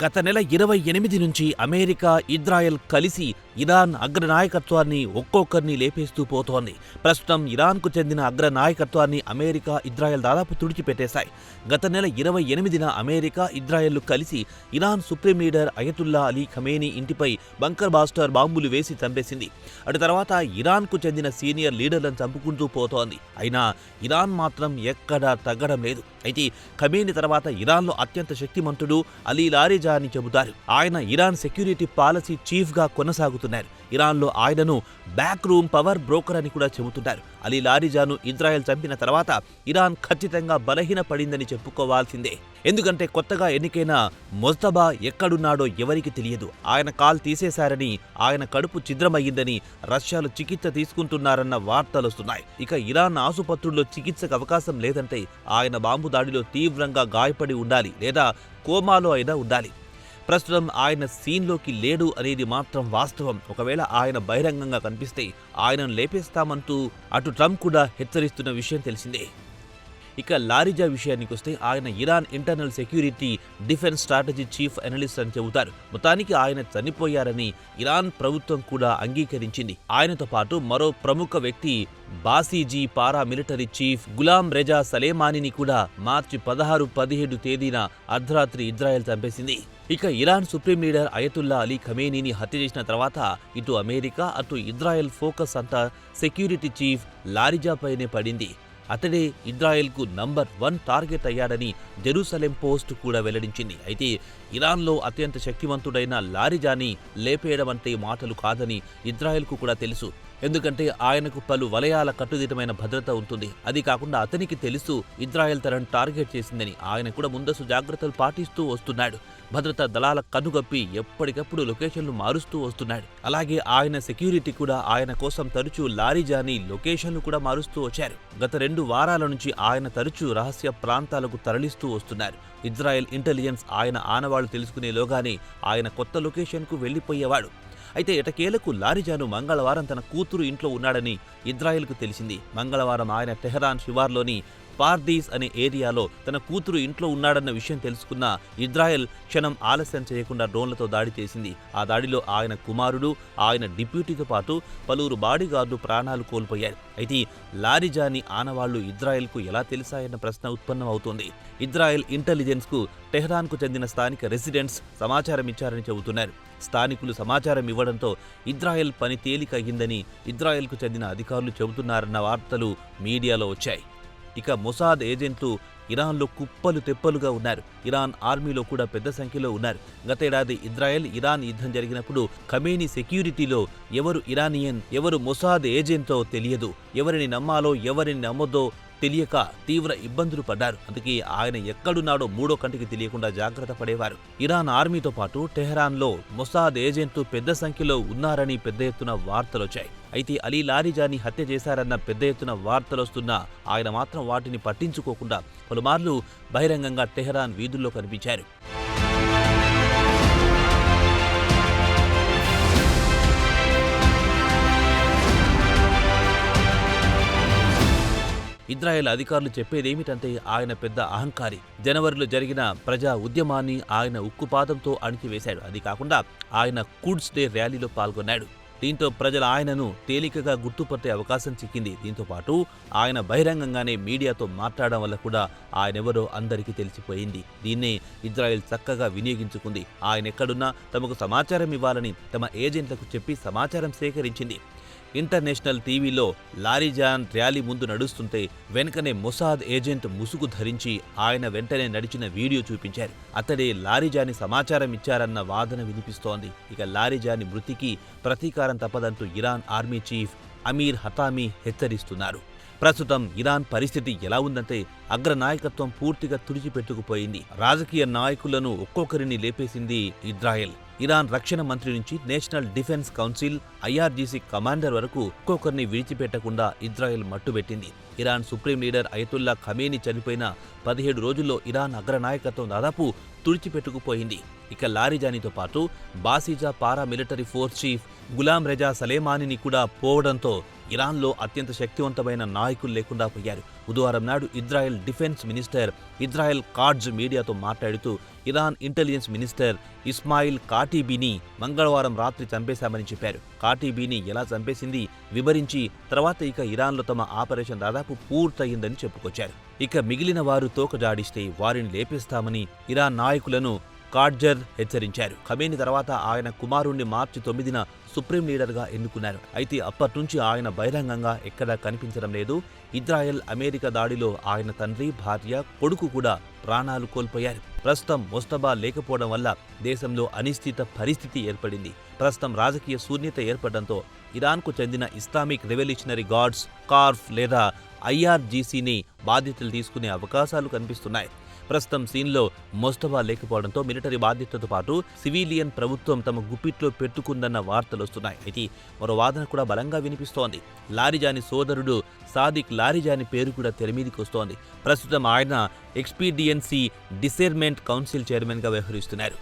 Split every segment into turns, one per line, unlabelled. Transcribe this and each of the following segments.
గత నెల 28 నుంచి అమెరికా, ఇజ్రాయెల్ కలిసి ఇరాన్ అగ్రనాయకత్వాన్ని ఒక్కొక్కరిని లేపేస్తూ పోతోంది. ప్రస్తుతం ఇరాన్కు చెందిన అగ్రనాయకత్వాన్ని అమెరికా, ఇజ్రాయెల్ దాదాపు తుడిచిపెట్టేశాయి. గత నెల 28న అమెరికా, ఇజ్రాయెల్లు కలిసి Iran supreme leader Ayatollah Ali Khamenei ఇంటిపై బంకర్ బాస్టర్ బాంబులు వేసి చంపేసింది. అటు తర్వాత ఇరాన్కు చెందిన సీనియర్ లీడర్లను చంపుకుంటూ పోతోంది. అయినా ఇరాన్ మాత్రం ఎక్కడా తగ్గడం లేదు. అయితే ఖమేనీ తర్వాత ఇరాన్లో అత్యంత శక్తిమంతుడు అలీ లారిజా అని చెబుతారు. ఆయన ఇరాన్ సెక్యూరిటీ పాలసీ చీఫ్గా కొనసాగుతున్నారు. ఇరాన్లో ఆయనను బ్యాక్ రూమ్ పవర్ బ్రోకర్ అని కూడా చెబుతుంటారు. అలీ లారిజాను ఇజ్రాయెల్ చంపిన తర్వాత ఇరాన్ ఖచ్చితంగా బలహీనపడిందని చెప్పుకోవాల్సిందే. ఎందుకంటే కొత్తగా ఎన్నికైన మొజ్తబా ఎక్కడున్నాడో ఎవరికి తెలియదు. ఆయన కాల్ తీసేశారని, ఆయన కడుపు ఛిద్రమయ్యిందని రష్యాలో చికిత్స తీసుకుంటున్నారన్న వార్తలొస్తున్నాయి. ఇక ఇరాన్ ఆసుపత్రుల్లో చికిత్సకు అవకాశం లేదంటే ఆయన బాంబు దాడిలో తీవ్రంగా గాయపడి ఉండాలి, లేదా కోమాలో అయినా ఉండాలి. ప్రస్తుతం ఆయన సీన్లోకి లేడు అనేది మాత్రం వాస్తవం. ఒకవేళ ఆయన బహిరంగంగా కనిపిస్తే ఆయనను లేపేస్తామంటూ అటు ట్రంప్ కూడా హెచ్చరిస్తున్న విషయం తెలిసిందే. ఇక లారిజా విషయానికొస్తే ఆయన Iran internal security defence strategy chief analyst అని చెబుతారు. మొత్తానికి ఆయన చనిపోయారని ఇరాన్ ప్రభుత్వం కూడా అంగీకరించింది. ఆయనతో పాటు మరో ప్రముఖ వ్యక్తి Basij paramilitary chief Gholam Reza సలేమానీని కూడా మార్చి 16, 17 తేదీన అర్ధరాత్రి ఇజ్రాయెల్ చంపేసింది. ఇక Iran supreme leader Ayatollah Ali ఖమేనీని హత్య చేసిన తర్వాత ఇటు అమెరికా, అటు ఇజ్రాయెల్ ఫోకస్ అంతా సెక్యూరిటీ చీఫ్ లారిజాపైనే పడింది. అతడే ఇజ్రాయెల్కు నంబర్ 1 టార్గెట్ అయ్యాడని జెరూసలేం పోస్ట్ కూడా వెల్లడించింది. అయితే ఇరాన్లో అత్యంత శక్తివంతుడైన లారిజాని లేపేయడం అంటే మాటలు కాదని ఇజ్రాయెల్కు కూడా తెలుసు. ఎందుకంటే ఆయనకు పలు వలయాల కట్టుదిట్టమైన భద్రత ఉంటుంది. అది కాకుండా అతనికి తెలుసు ఇజ్రాయెల్ తనను టార్గెట్ చేసిందని. ఆయన కూడా ముందస్తు జాగ్రత్తలు పాటిస్తూ వస్తున్నాడు. భద్రతా దళాల కనుగప్పి ఎప్పటికప్పుడు లొకేషన్లు మారుస్తూ వస్తున్నాడు. అలాగే ఆయన సెక్యూరిటీ కూడా ఆయన కోసం తరచూ లారిజాని లొకేషన్లు కూడా మారుస్తూ వచ్చారు. గత 2 వారాల నుంచి ఆయన తరచూ రహస్య ప్రాంతాలకు తరలిస్తూ వస్తున్నారు. ఇజ్రాయెల్ ఇంటెలిజెన్స్ ఆయన ఆనవాళ్లు తెలుసుకునేలోగానే ఆయన కొత్త లొకేషన్కు వెళ్లిపోయేవాడు. అయితే ఎటకేలకు లారిజాను మంగళవారం తన కూతురు ఇంట్లో ఉన్నాడని ఇజ్రాయెల్కు తెలిసింది. మంగళవారం ఆయన టెహరాన్ శివార్లోని పార్దీస్ అనే ఏరియాలో తన కూతురు ఇంట్లో ఉన్నాడన్న విషయం తెలుసుకున్న ఇజ్రాయెల్ క్షణం ఆలస్యం చేయకుండా డ్రోన్లతో దాడి చేసింది. ఆ దాడిలో ఆయన కుమారుడు, ఆయన డిప్యూటీతో పాటు పలువురు బాడీగార్డు ప్రాణాలు కోల్పోయారు. అయితే లారిజాని ఆనవాళ్లు ఇజ్రాయెల్కు ఎలా తెలిసాయన్న ప్రశ్న ఉత్పన్నం అవుతోంది. ఇజ్రాయెల్ ఇంటెలిజెన్స్కు టెహరాన్కు చెందిన స్థానిక రెసిడెంట్స్ సమాచారం ఇచ్చారని చెబుతున్నారు. స్థానికులు సమాచారం ఇవ్వడంతో ఇజ్రాయెల్ పని తేలిక అయ్యిందని ఇజ్రాయెల్కు చెందిన అధికారులు చెబుతున్నారన్న వార్తలు మీడియాలో వచ్చాయి. ఇక మొసాద్ ఏజెంట్లు ఇరాన్లో కుప్పలు తెప్పలుగా ఉన్నారు. ఇరాన్ ఆర్మీలో కూడా పెద్ద సంఖ్యలో ఉన్నారు. గతేడాది ఇజ్రాయెల్ ఇరాన్ యుద్ధం జరిగినప్పుడు ఖమేనీ సెక్యూరిటీలో ఎవరు ఇరానియన్, ఎవరు మొసాద్ ఏజెంటో తెలియదు. ఎవరిని నమ్మాలో ఎవరిని నమ్మొద్దో తెలియక తీవ్ర ఇబ్బందులు పడ్డారు. అందుకే ఆయన ఎక్కడున్నాడో మూడో కంటికి తెలియకుండా జాగ్రత్త పడేవారు. ఇరాన్ ఆర్మీతో పాటు టెహరాన్లో మొసాద్ ఏజెంట్లు పెద్ద సంఖ్యలో ఉన్నారని పెద్ద ఎత్తున వార్తలొచ్చాయి. అయితే అలీ లారిజాని హత్య చేశారన్న పెద్ద ఎత్తున వార్తలొస్తున్నా ఆయన మాత్రం వాటిని పట్టించుకోకుండా పలుమార్లు బహిరంగంగా టెహరాన్ వీధుల్లో కనిపించారు. ఇజ్రాయెల్ అధికారులు చెప్పేదేమిటంటే ఆయన పెద్ద అహంకారి. జనవరిలో జరిగిన ప్రజా ఉద్యమాన్ని ఆయన ఉక్కుపాదంతో అణిచివేశాడు. అది కాకుండా ఆయన కుడ్స్ డే ర్యాలీలో పాల్గొన్నాడు. దీంతో ప్రజలు ఆయనను తేలికగా గుర్తుపట్టే అవకాశం చిక్కింది. దీంతో పాటు ఆయన బహిరంగంగానే మీడియాతో మాట్లాడడం వల్ల కూడా ఆయనెవరో అందరికీ తెలిసిపోయింది. దీన్నే ఇజ్రాయెల్ చక్కగా వినియోగించుకుంది. ఆయన ఎక్కడున్నా తమకు సమాచారం ఇవ్వాలని తమ ఏజెంట్లకు చెప్పి సమాచారం సేకరించింది. ఇంటర్నేషనల్ టీవీలో లారిజాన్ ర్యాలీ ముందు నడుస్తుంటే వెనుకనే మొసాద్ ఏజెంట్ ముసుగు ధరించి ఆయన వెంటనే నడిచిన వీడియో చూపించారు. అతడే లారిజాని సమాచారం ఇచ్చారన్న వాదన వినిపిస్తోంది. ఇక లారిజాని మృతికి ప్రతీకారం తప్పదంటూ ఇరాన్ ఆర్మీ చీఫ్ అమీర్ హతామీ హెచ్చరిస్తున్నారు. ప్రస్తుతం ఇరాన్ పరిస్థితి ఎలా ఉందంటే అగ్రనాయకత్వం పూర్తిగా తుడిచిపెట్టుకుపోయింది. రాజకీయ నాయకులను ఒక్కొక్కరిని లేపేసింది ఇజ్రాయెల్. ఇరాన్ రక్షణ మంత్రి నుంచి national defence council, IRGC commander వరకు ఒక్కొక్కరిని విడిచిపెట్టకుండా ఇజ్రాయెల్ మట్టుబెట్టింది. Iran supreme leader Ayatollah Khamenei చనిపోయిన 17 రోజుల్లో ఇరాన్ అగ్రనాయకత్వం దాదాపు తుడిచిపెట్టుకుపోయింది. ఇక లారిజానితో పాటు Basij paramilitary force chief Gholam Reza సలేమానీని కూడా పోవడంతో ఇరాన్లో అత్యంత శక్తివంతమైన నాయకులు లేకుండా పోయారు. బుధవారం నాడు Israel defence minister Israel Katz మీడియాతో మాట్లాడుతూ ఇరాన్ ఇంటెలిజెన్స్ మినిస్టర్ ఇస్మాయిల్ కాటీబీని మంగళవారం రాత్రి చంపేశామని చెప్పారు. కాటీబీని ఎలా చంపేసింది వివరించి తర్వాత ఇక ఇరాన్లో తమ ఆపరేషన్ దాదాపు పూర్తయిందని చెప్పుకొచ్చారు. ఇక మిగిలిన వారు తోకజాడిస్తే వారిని లేపేస్తామని ఇరాన్ నాయకులను కాట్జర్ హెచ్చరించారు. ఖమేనీ తర్వాత ఆయన కుమారుణ్ణి మార్చి 9న సుప్రీం లీడర్గా ఎన్నుకున్నారు. అయితే అప్పట్నుంచి ఆయన బహిరంగంగా ఎక్కడా కనిపించడం లేదు. ఇజ్రాయెల్ అమెరికా దాడిలో ఆయన తండ్రి, భార్య, కొడుకు కూడా ప్రాణాలు కోల్పోయారు. ప్రస్తుతం ముస్తబా లేకపోవడం వల్ల దేశంలో అనిశ్చిత పరిస్థితి ఏర్పడింది. ప్రస్తుతం రాజకీయ శూన్యత ఏర్పడడంతో ఇరాన్కు చెందిన ఇస్లామిక్ రెవల్యూషనరీ గార్డ్స్ కార్ఫ్ లేదా ఐఆర్జీసీని బాధ్యతలు తీసుకునే అవకాశాలు కనిపిస్తున్నాయి. ప్రస్తుతం సీన్లో ముస్తబా లేకపోవడంతో మిలిటరీ బాధ్యతతో పాటు సివిలియన్ ప్రభుత్వం తమ గుప్పిట్లో పెట్టుకుందన్న వార్తలొస్తున్నాయి. అయితే మరో వాదన కూడా బలంగా వినిపిస్తోంది. లారిజాని సోదరుడు సాదిక్ లారిజాని పేరు కూడా తెరమీదికి వస్తోంది. ప్రస్తుతం ఆయన ఎక్స్పీడియన్సీ డిసైర్మెంట్ కౌన్సిల్ చైర్మన్గా వ్యవహరిస్తున్నారు.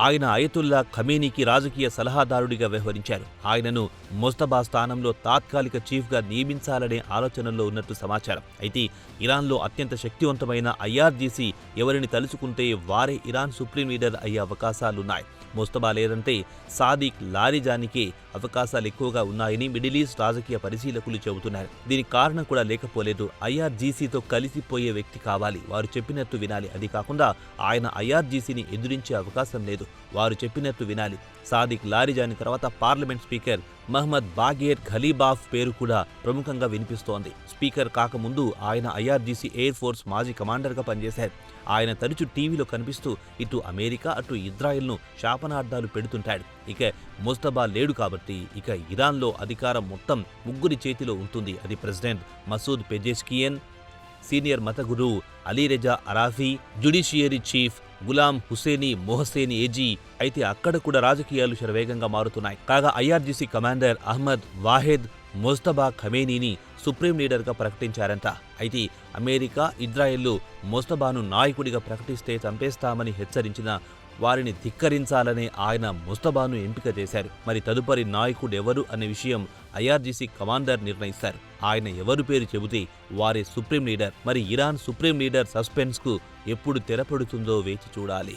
ఆయన అయతుల్లా ఖమేనీకి రాజకీయ సలహాదారుడిగా వ్యవహరించారు. ఆయనను ముస్తబా స్థానంలో తాత్కాలిక చీఫ్గా నియమించాలనే ఆలోచనలో ఉన్నట్టు సమాచారం. అయితే ఇరాన్లో అత్యంత శక్తివంతమైన ఐఆర్జీసీ ఎవరిని తలుచుకుంటే వారే ఇరాన్ సుప్రీం లీడర్ అయ్యే అవకాశాలున్నాయి. ముస్తబా లేదంటే సాదిక్ లారిజానికే అవకాశాలు ఎక్కువగా ఉన్నాయని మిడిల్ ఈస్ట్ రాజకీయ పరిశీలకులు చెబుతున్నారు. దీనికి కారణం కూడా లేకపోలేదు. ఐఆర్జీసీతో కలిసిపోయే వ్యక్తి కావాలి, వారు చెప్పినట్టు వినాలి. అది కాకుండా ఆయన ఐఆర్జీసీని ఎదురించే అవకాశం లేదు, వారు చెప్పినట్టు వినాలి. సాదిక్ లారిజాని తర్వాత పార్లమెంట్ స్పీకర్ మహ్మద్ బాగేర్ ఖలీబాఫ్ పేరు కూడా ప్రముఖంగా వినిపిస్తోంది. స్పీకర్ కాకముందు ఆయన ఐఆర్జీసీ ఎయిర్ ఫోర్స్ మాజీ కమాండర్గా పనిచేశారు. ఆయన తరచూ టీవీలో కనిపిస్తూ ఇటు అమెరికా అటు ఇజ్రాయెల్ను శాపనార్థాలు పెడుతుంటాడు. ఇక ముస్తబా లేడు కాబట్టి ఇక ఇరాన్లో అధికారం మొత్తం ముగ్గురి చేతిలో ఉంటుంది. అది ప్రెసిడెంట్ మసూద్ పెజెష్కియన్, సీనియర్ మత గురువు Alireza Arafi, judiciary chief Gholam Hosseini Mohseni Ejei. అయితే అక్కడ కూడా రాజకీయాలు శరవేగంగా మారుతున్నాయి. కాగా IRGC commander Ahmad Vahid Mojtaba ఖమేనీని సుప్రీం లీడర్గా ప్రకటించారంట. అయితే అమెరికా, ఇజ్రాయెల్లు ముస్తబాను నాయకుడిగా ప్రకటిస్తే చంపేస్తామని హెచ్చరించిన వారిని ధిక్కరించాలనే ఆయన ముస్తబాను ఎంపిక చేశారు. మరి తదుపరి నాయకుడెవరు అనే విషయం ఐఆర్జీసీ కమాండర్ నిర్ణయిస్తారు. ఆయన ఎవరు పేరు చెబితే వారే సుప్రీం లీడర్. మరి ఇరాన్ సుప్రీం లీడర్ సస్పెన్స్కు ఎప్పుడు తెరపడుతుందో వేచి చూడాలి.